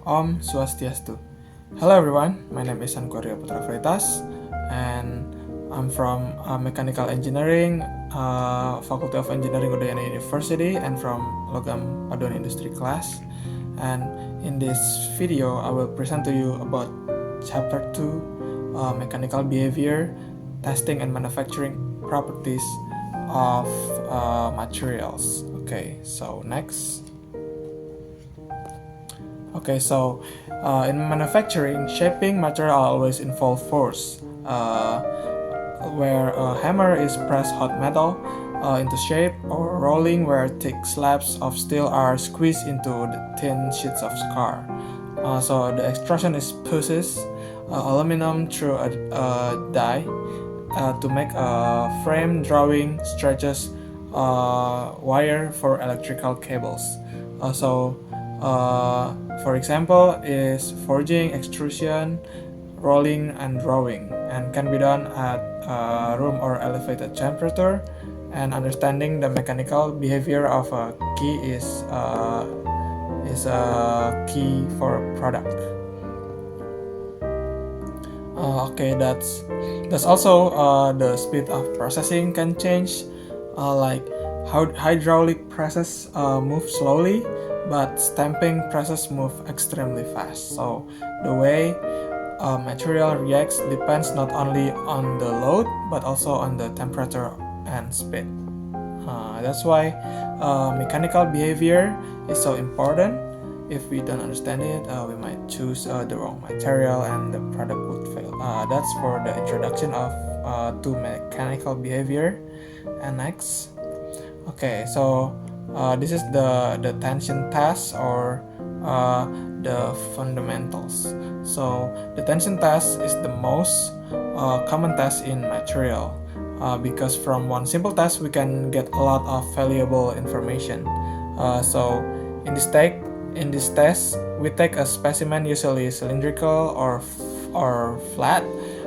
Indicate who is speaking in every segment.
Speaker 1: Om Swastiastu. Hello everyone, my name is Sankoria Putra Freitas and I'm from Mechanical Engineering, Faculty of Engineering Udayana University and from Logam Paduan Industri class. And in this video, I will present to you about Chapter 2, Mechanical Behavior, Testing and Manufacturing Properties of Materials. Okay, so next. Okay, so in manufacturing, shaping material always involve force, where a hammer is press hot metal into shape, or rolling where thick slabs of steel are squeezed into the thin sheets of scar. So the extrusion is pushes aluminum through a die to make a frame. Drawing stretches wire for electrical cables. For example, is forging, extrusion, rolling, and drawing, and can be done at room or elevated temperature. And understanding the mechanical behavior of a key is a key for a product. Okay, that's also the speed of processing can change. Like hydraulic presses move slowly, but stamping presses move extremely fast. So the way material reacts depends not only on the load but also on the temperature and speed. That's why mechanical behavior is so important. If we don't understand it, we might choose the wrong material and the product would fail. That's for the introduction of to mechanical behavior. And next, okay, so this is the tension test or the fundamentals. So the tension test is the most common test in material because from one simple test we can get a lot of valuable information. So in this test we take a specimen, usually cylindrical or flat,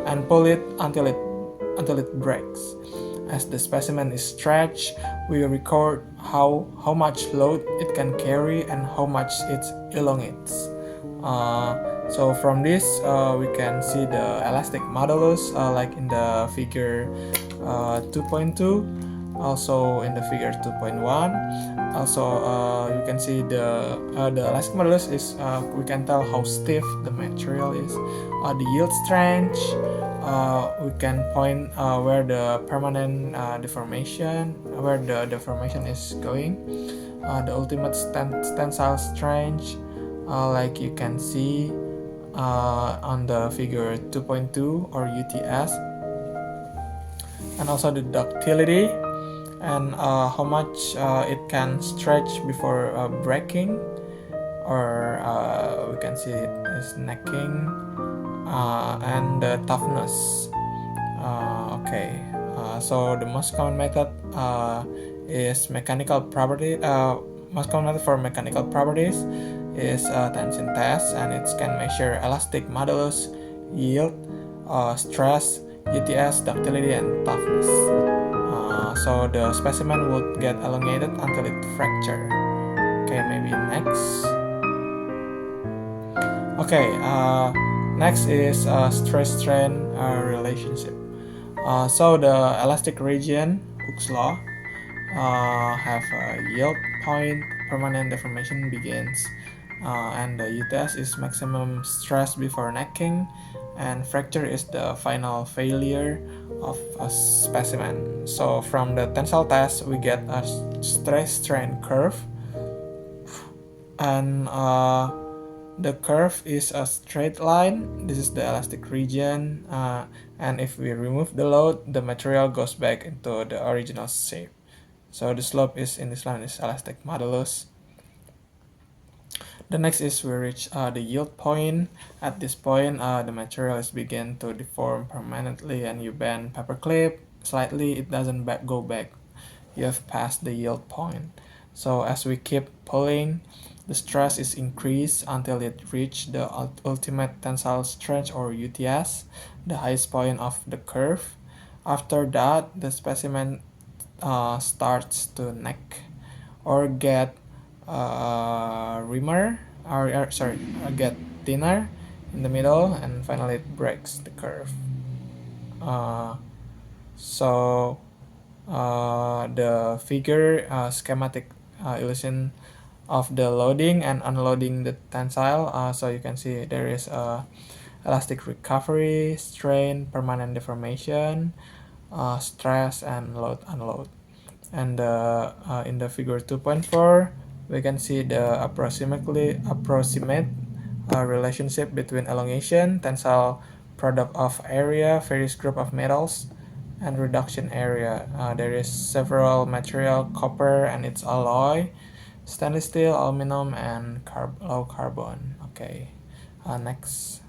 Speaker 1: and pull it until it breaks. As the specimen is stretched, we record how much load it can carry and how much it elongates. So from this, we can see the elastic modulus, like in the figure 2.2, also in the figure 2.1. Also, you can see the elastic modulus is we can tell how stiff the material is. The yield strength. We can point where the permanent deformation, where the deformation is going. The ultimate tensile strength, like you can see on the figure 2.2 or UTS, and also the ductility and how much it can stretch before breaking, or we can see it as necking. And the toughness. So the most common method is mechanical property. Most common method for mechanical properties is tension test, and it can measure elastic modulus, yield, stress, UTS, ductility, and toughness. So the specimen would get elongated until it fracture. Okay, maybe next. Okay. Next is stress-strain relationship. So the elastic region, Hooke's law, have a yield point, permanent deformation begins, and the UTS is maximum stress before necking, and fracture is the final failure of a specimen. So from the tensile test, we get a stress-strain curve, and the curve is a straight line. This is the elastic region, and if we remove the load, the material goes back into the original shape. So the slope is in this line is elastic modulus. The next is we reach the yield point. At this point, the material is begin to deform permanently, and you bend paperclip slightly, it doesn't go back. You have passed the yield point. So as we keep pulling, the stress is increased until it reaches the ultimate tensile strength or UTS, the highest point of the curve. After that, the specimen starts to neck or get rimmer get thinner in the middle, and finally it breaks the curve. Uh, so the figure schematic illusion of the loading and unloading the tensile. So you can see there is a elastic recovery, strain, permanent deformation, stress, and load unload. And in the figure 2.4, we can see the approximate relationship between elongation, tensile product of area, various group of metals, and reduction area. There is several material, copper and its alloy, stainless steel, aluminum, and low carbon. Okay, next.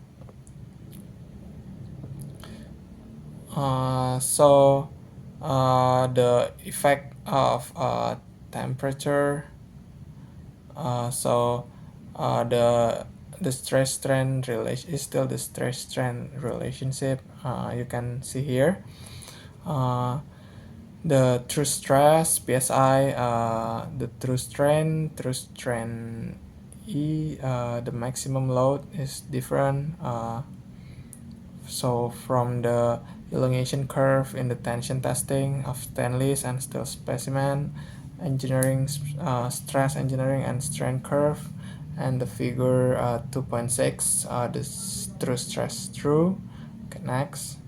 Speaker 1: So the effect of temperature. So the stress strain relation is still the stress strain relationship. You can see here. The true stress psi, the true strain E, the maximum load is different. So from the elongation curve in the tension testing of stainless and steel specimen, engineering stress engineering and strain curve, and the figure 2.6, the true stress true. Okay, next.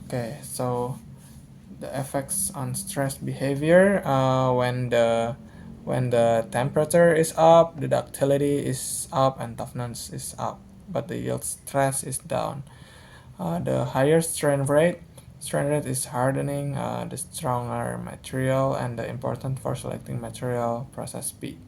Speaker 1: Okay, so the effects on stress behavior, when the temperature is up, the ductility is up and toughness is up, but the yield stress is down. The higher strain rate is hardening the stronger material and the important for selecting material process speed.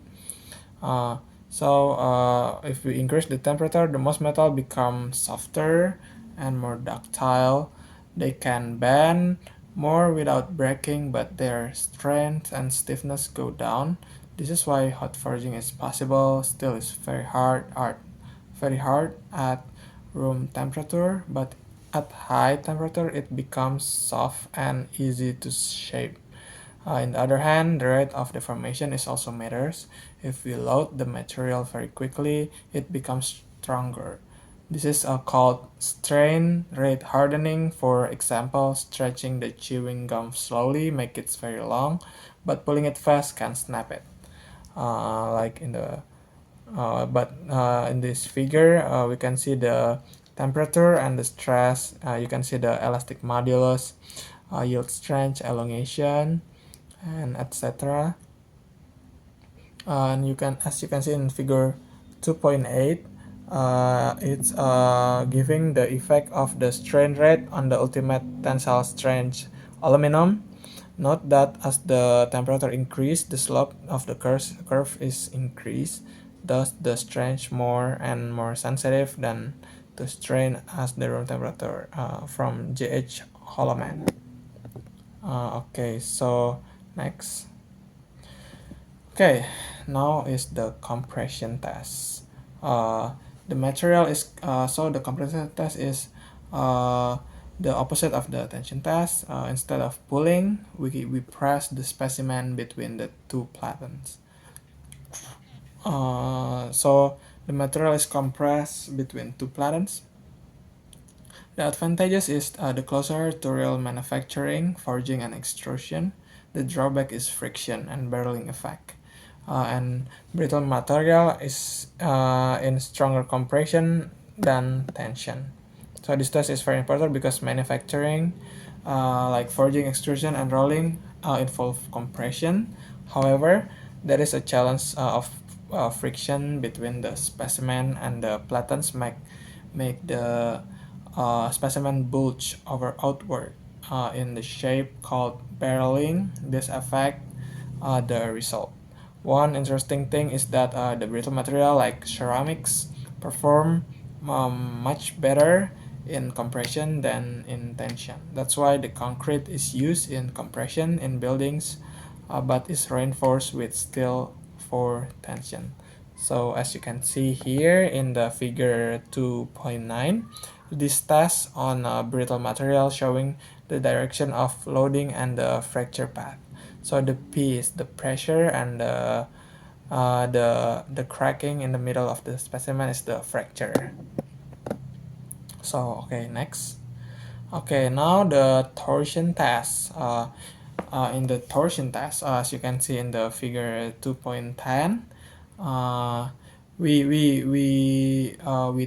Speaker 1: If we increase the temperature, the most metal become softer and more ductile. They can bend more without breaking, but their strength and stiffness go down. This is why hot forging is possible. Steel is very hard at room temperature, but at high temperature it becomes soft and easy to shape. On the other hand, the rate of deformation is also matters. If we load the material very quickly, it becomes stronger. This is called strain rate hardening. For example, stretching the chewing gum slowly make it very long, but pulling it fast can snap it. Like in the in this figure, we can see the temperature and the stress. You can see the elastic modulus, yield strength, elongation, and etc. And as you can see in figure 2.8, it's giving the effect of the strain rate on the ultimate tensile strength aluminum. Note that as the temperature increase, the slope of the curve is increased, thus the strength more and more sensitive than the strain as the room temperature, from J.H. Holloman. Okay, so next. Okay, now is the compression test. The material is the compression test is the opposite of the tension test. Instead of pulling, we press the specimen between the two platens. So the material is compressed between two platens. The advantages is the closer to real manufacturing, forging, and extrusion. The drawback is friction and barreling effect. And brittle material is in stronger compression than tension. So this test is very important because manufacturing, like forging, extrusion, and rolling, involve compression. However, there is a challenge of friction between the specimen and the platens make the specimen bulge outward in the shape called barreling. This affect the result. One interesting thing is that the brittle material like ceramics perform much better in compression than in tension. That's why the concrete is used in compression in buildings, but is reinforced with steel for tension. So as you can see here in the figure 2.9, this test on brittle material showing the direction of loading and the fracture path. So the P is the pressure and the the cracking in the middle of the specimen is the fracture. So okay, next. Okay, now the torsion test. In the torsion test, as you can see in the figure 2.10, we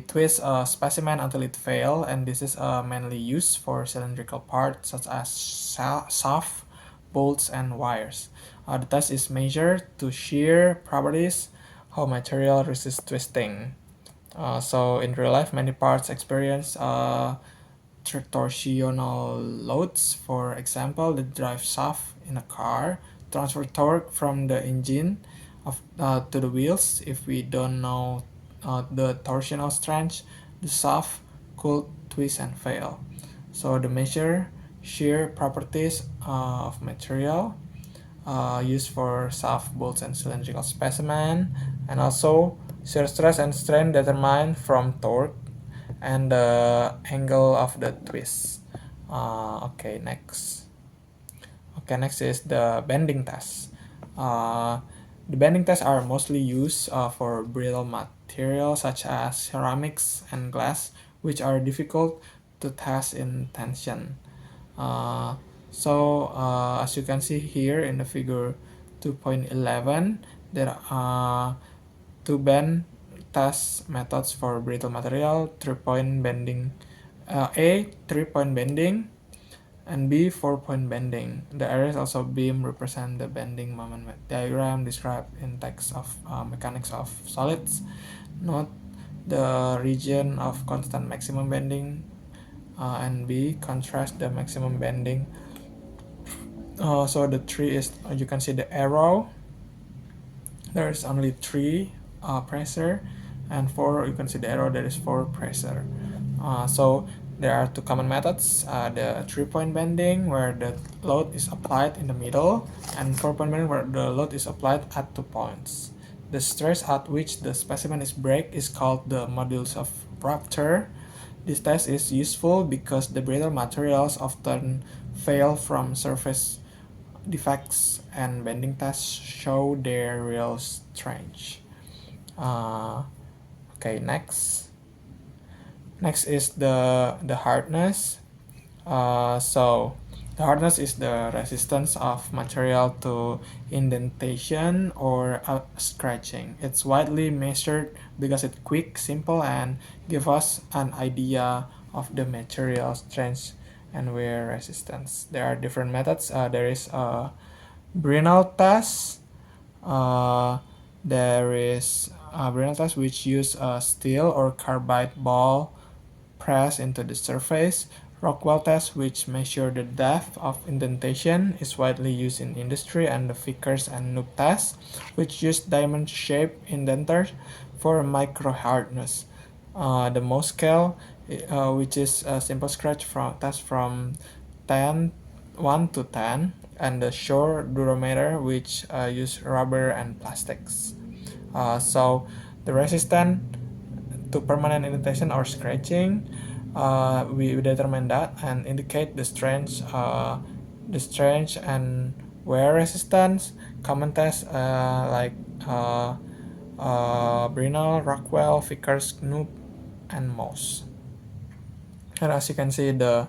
Speaker 1: twist a specimen until it fails, and this is mainly used for cylindrical parts such as shaft, bolts, and wires. The test is measured to shear properties, how material resists twisting. So in real life, many parts experience torsional loads. For example, the drive shaft in a car transfer torque from the engine to the wheels. If we don't know the torsional strength, the shaft could twist and fail. So the measure shear properties of material used for shaft, bolts, and cylindrical specimen, and also shear stress and strain determined from torque and the angle of the twist. Okay, next. Okay, next is the bending test. The bending tests are mostly used for brittle materials such as ceramics and glass, which are difficult to test in tension. As you can see here in the figure 2.11, there are two bend test methods for brittle material: 3-point bending, A 3-point bending, and B 4-point bending. The areas also beam represent the bending moment diagram described in text of mechanics of solids. Note the region of constant maximum bending, and B contrast the maximum bending. So the 3 is, you can see the arrow, there is only 3 pressure, and 4, you can see the arrow, there is 4 pressure. So there are two common methods, the 3-point bending where the load is applied in the middle, and 4-point bending where the load is applied at 2 points. The stress at which the specimen is break is called the modulus of rupture. This test is useful because the brittle materials often fail from surface defects, and bending tests show their real strength. Okay, next is the hardness. So the hardness is the resistance of material to indentation or scratching. It's widely measured because it's quick, simple, and give us an idea of the material strength and wear resistance. There are different methods. There is a Brinell test. There is a Brinell test which use a steel or carbide ball press into the surface. Rockwell test, which measure the depth of indentation, is widely used in industry, and the Vickers and Noob test, which use diamond-shaped indenters for micro hardness. The Mohs scale, which is a simple scratch test from 1 to 10, and the Shore durometer, which use rubber and plastics. So the resistance to permanent indentation or scratching, we determine that and indicate the strength and wear resistance. Common tests like Brinell, Rockwell, Vickers, Knoop, and Mohs. And as you can see in the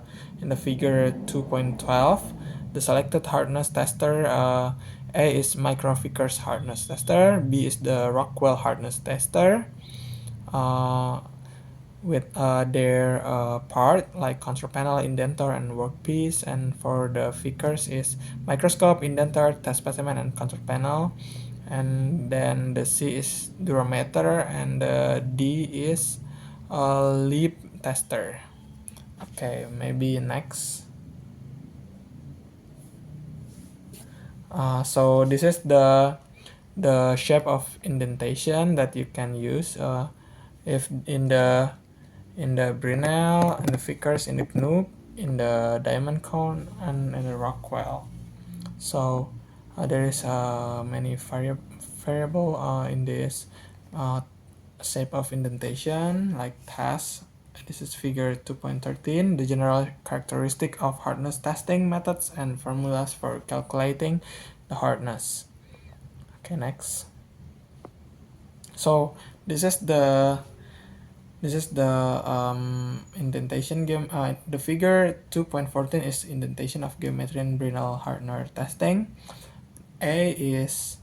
Speaker 1: figure 2.12, the selected hardness tester, A is Micro Vickers hardness tester, B is the Rockwell hardness tester. With their part like control panel, indentor, and workpiece. And for the Vickers is microscope, indentor, test specimen, and control panel. And then the C is durometer, and the D is leap tester. Okay, maybe next. So this is the shape of indentation that you can use if in the Brinell, in the Vickers, in the Knoop, in the diamond cone, and in the Rockwell. So there is many variable in this shape of indentation, like task. This is figure 2.13, the general characteristic of hardness testing methods and formulas for calculating the hardness. Okay, next. So this is the indentation game. The figure 2.14 is indentation of geometry and Brinell-Hartner testing. A is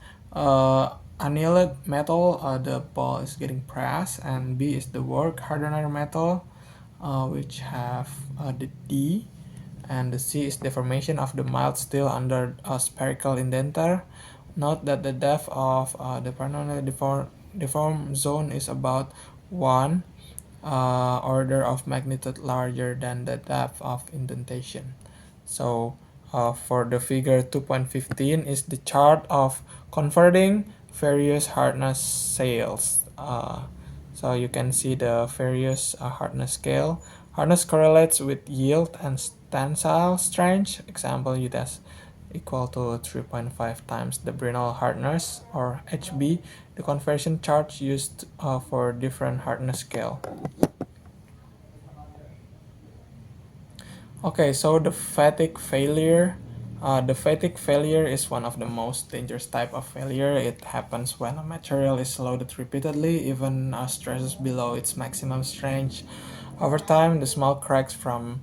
Speaker 1: annealed metal, the ball is getting pressed, and B is the work hardener metal, which have the D, and the C is deformation of the mild steel under a spherical indenter. Note that the depth of the permanently deformed zone is about 1 order of magnitude larger than the depth of indentation. So for the figure 2.15 is the chart of converting various hardness scales. So you can see the various hardness scale. Hardness correlates with yield and tensile strength. Example, U test equal to 3.5 times the Brinell hardness, or HB, the conversion chart used for different hardness scale. Okay, so the fatigue failure. The fatigue failure is one of the most dangerous type of failure. It happens when a material is loaded repeatedly, even stresses below its maximum strength. Over time, the small cracks form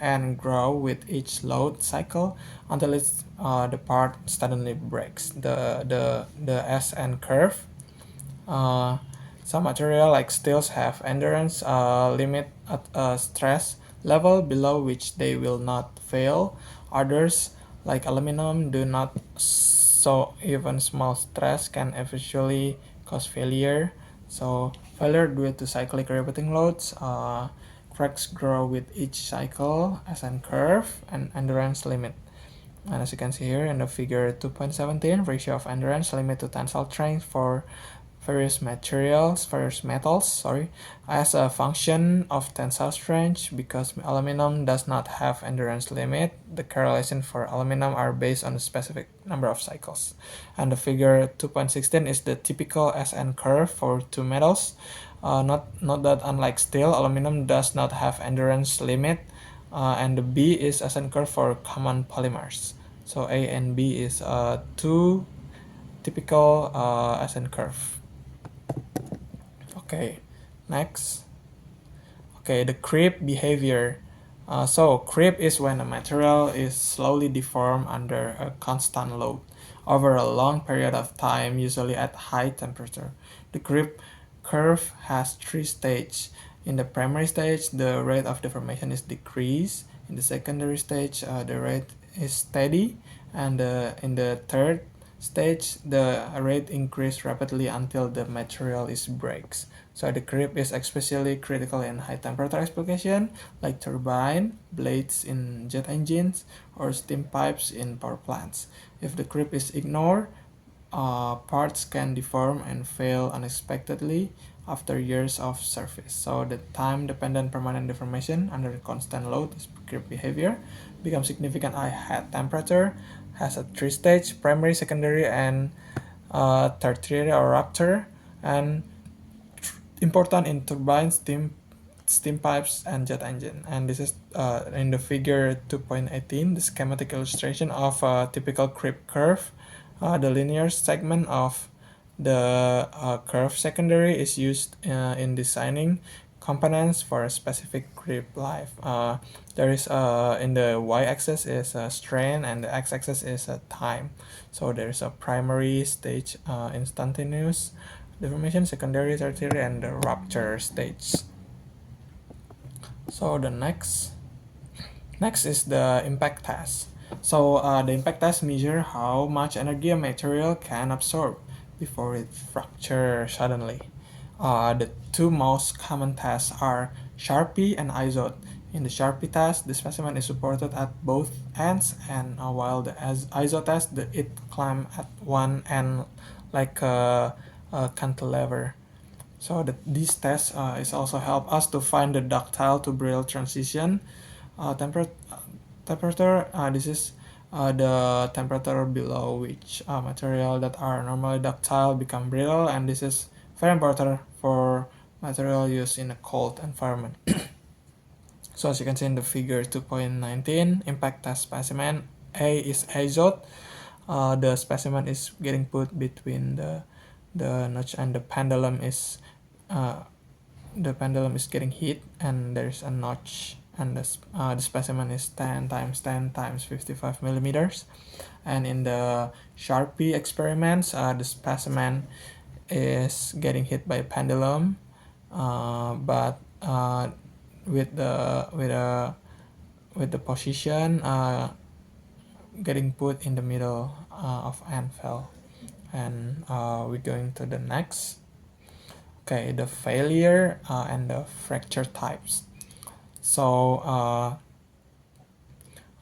Speaker 1: and grow with each load cycle until the part suddenly breaks. The SN curve. Uh, some material like steels have endurance limit at a stress level below which they will not fail. Others, like aluminum, do not, so even small stress can eventually cause failure. So failure due to cyclic repeating loads. Cracks grow with each cycle as an curve and endurance limit. And as you can see here in the figure 2.17, ratio of endurance limit to tensile strength for various metals, as a function of tensile strength. Because aluminum does not have endurance limit, the correlation for aluminum are based on a specific number of cycles. And the figure 2.16 is the typical SN curve for two metals. Not that unlike steel, aluminum does not have endurance limit, and the B is SN curve for common polymers. So A and B is two typical SN curve. Okay, next. Okay, the creep behavior. So creep is when a material is slowly deformed under a constant load over a long period of time, usually at high temperature. The creep curve has three stages. In the primary stage, the rate of deformation is decreased. In the secondary stage, the rate is steady, and in the third stage, the rate increases rapidly until the material is breaks. So the creep is especially critical in high temperature application like turbine, blades in jet engines, or steam pipes in power plants. If the creep is ignored, parts can deform and fail unexpectedly after years of service. So the time-dependent permanent deformation under constant load is creep behavior becomes significant at high temperature, has a three-stage, primary, secondary, and tertiary or rupture, and important in turbines, steam pipes, and jet engine. And this is in the figure 2.18, the schematic illustration of a typical creep curve. The linear segment of the curve secondary is used in designing components for a specific creep life. There is in the y-axis is a strain and the x-axis is a time. So there is a primary stage, instantaneous deformation, secondary, tertiary, and the rupture stage. So the next is the impact test. So the impact test measure how much energy a material can absorb before it fractures suddenly. The two most common tests are Sharpie and ISOT. In the Sharpie test, the specimen is supported at both ends, and while the ISO test, it climbs at one end like a cantilever. So these tests is also help us to find the ductile to brittle transition. Temperature, this is the temperature below which material that are normally ductile become brittle, and this is very important for material used in a cold environment. So as you can see in the figure 2.19, impact test specimen, A is azot, the specimen is getting put between the notch, and the pendulum is getting hit, and there's a notch, and the specimen is 10 times 10 times 55 millimeters. And in the Sharpie experiments, the specimen is getting hit by a pendulum, but with the position getting put in the middle of anvil. And we're going to the next. Okay, the failure and the fracture types. So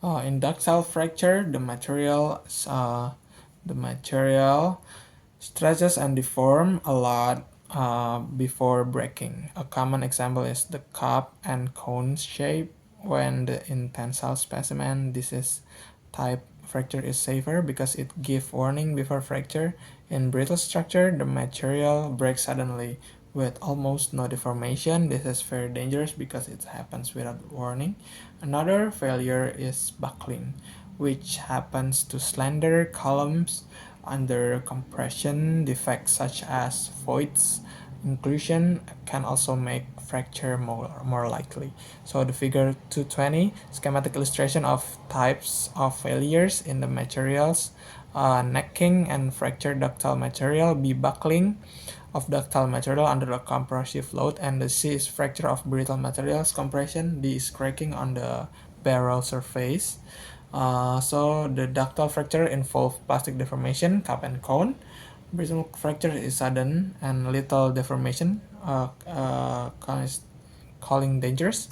Speaker 1: in ductile fracture, the material stretches and deform a lot before breaking. A common example is the cup and cone shape. When the in tensile specimen, this is type fracture is safer because it gives warning before fracture. In brittle structure, the material breaks suddenly with almost no deformation. This is very dangerous because it happens without warning. Another failure is buckling, which happens to slender columns under compression. Defects such as voids inclusion can also make fracture more likely. So the figure 220 schematic illustration of types of failures in the materials. Necking and fracture ductile material. B, buckling of ductile material under a compressive load. And the C is fracture of brittle materials compression. D is cracking on the barrel surface. So the ductile fracture involve plastic deformation, cup and cone. Brittle fracture is sudden and little deformation, calling dangerous.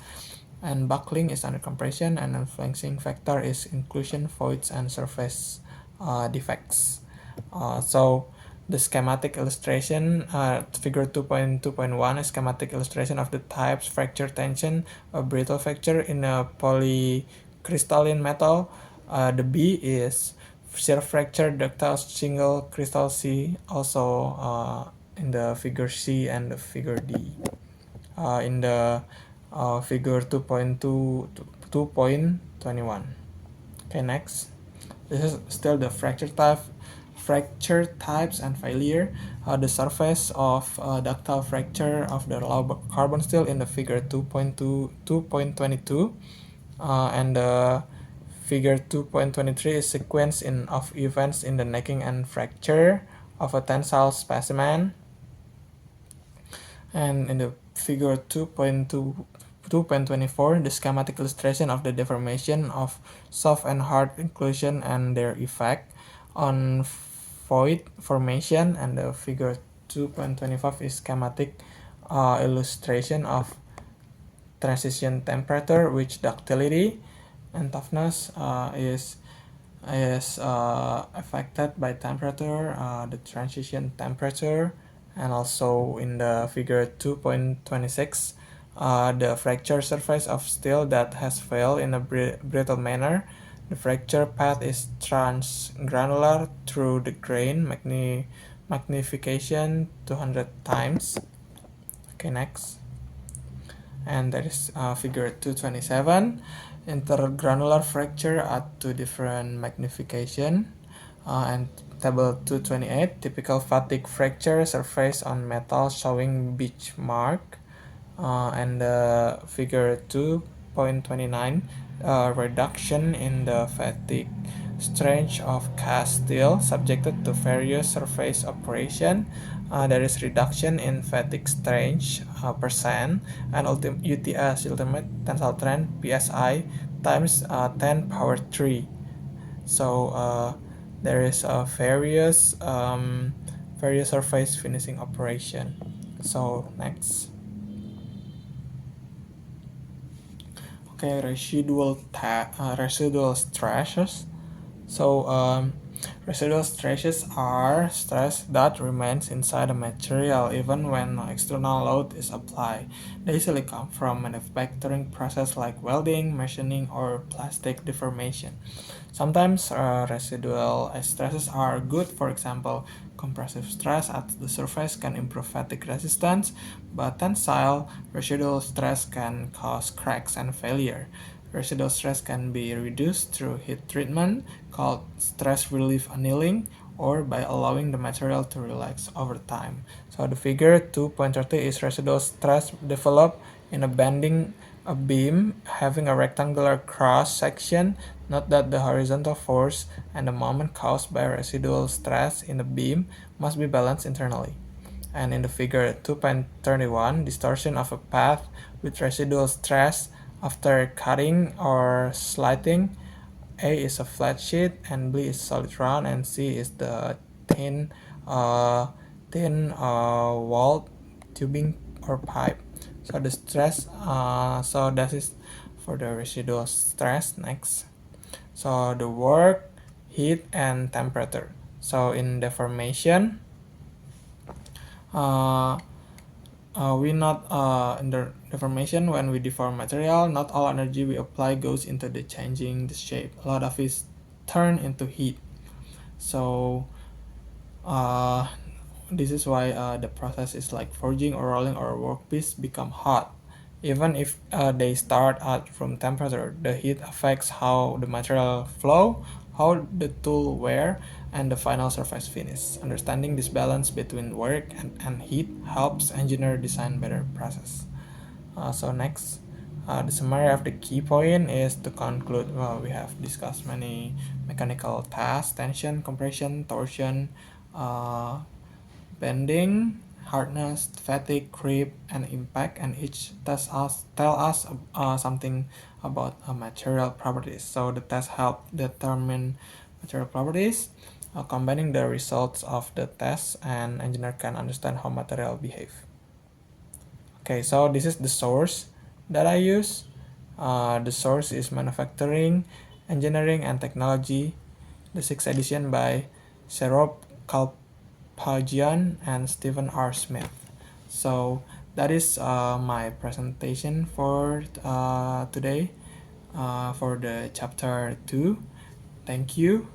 Speaker 1: And buckling is under compression, and influencing factor is inclusion, voids, and surface defects. So the schematic illustration, figure 2.2.1 is schematic illustration of the types fracture tension of brittle fracture in a polycrystalline metal. The B is shear fracture ductile single crystal C, also in the figure C and the figure D. In the figure 2.21. Okay, next. This is still the fracture types and failure. The surface of ductile fracture of the low carbon steel in the figure 2.22, and the figure 2.23 is sequence of events in the necking and fracture of a tensile specimen. And in the figure 2.24, the schematic illustration of the deformation of soft and hard inclusion and their effect on void formation. And the figure 2.25 is schematic illustration of transition temperature, which ductility and toughness is affected by temperature, the transition temperature. And also in the figure 2.26, the fracture surface of steel that has failed in a brittle manner. The fracture path is transgranular through the grain magnification 200 times. Okay, next. And there is figure 227, intergranular fracture at two different magnification. And table 228, typical fatigue fracture surface on metal showing beach mark. And figure 2.29, reduction in the fatigue strength of cast steel subjected to various surface operation. There is reduction in fatigue strength percent, and UTS, ultimate tensile strength, PSI, times 10 power 3. So there is various surface finishing operation. So next. Okay, residual stresses. So residual stresses are stress that remains inside the material even when external load is applied. They usually come from manufacturing process like welding, machining, or plastic deformation. Sometimes residual stresses are good. For example, compressive stress at the surface can improve fatigue resistance, but tensile residual stress can cause cracks and failure. Residual stress can be reduced through heat treatment called stress relief annealing or by allowing the material to relax over time. So the figure 2.30 is residual stress developed in a bending a beam having a rectangular cross section. Note that the horizontal force and the moment caused by residual stress in the beam must be balanced internally. And in the figure 2.31, distortion of a path with residual stress after cutting or sliding. A is a flat sheet, and B is solid round, and C is the thin, walled tubing or pipe. So the stress, so that is for the residual stress. Next, so the work, heat, and temperature. So in deformation, uh, we not in the deformation when we deform material, not all energy we apply goes into the changing the shape. A lot of it turn into heat. So uh, this is why the process is like forging or rolling or workpiece become hot. Even if they start at room temperature, the heat affects how the material flow, how the tool wear, and the final surface finish. Understanding this balance between work and heat helps engineer design better process. So next, the summary of the key point is to conclude. Well, we have discussed many mechanical tasks: tension, compression, torsion, uh, bending, hardness, fatigue, creep, and impact, and each tell us something about material properties. So the test help determine material properties. Combining the results of the test, and engineer can understand how material behave. Okay, so this is the source that I use. The source is Manufacturing, Engineering, and Technology, the sixth edition by Serop Kalpajian and Stephen R. Smith. So that is my presentation for today for the chapter 2. Thank you.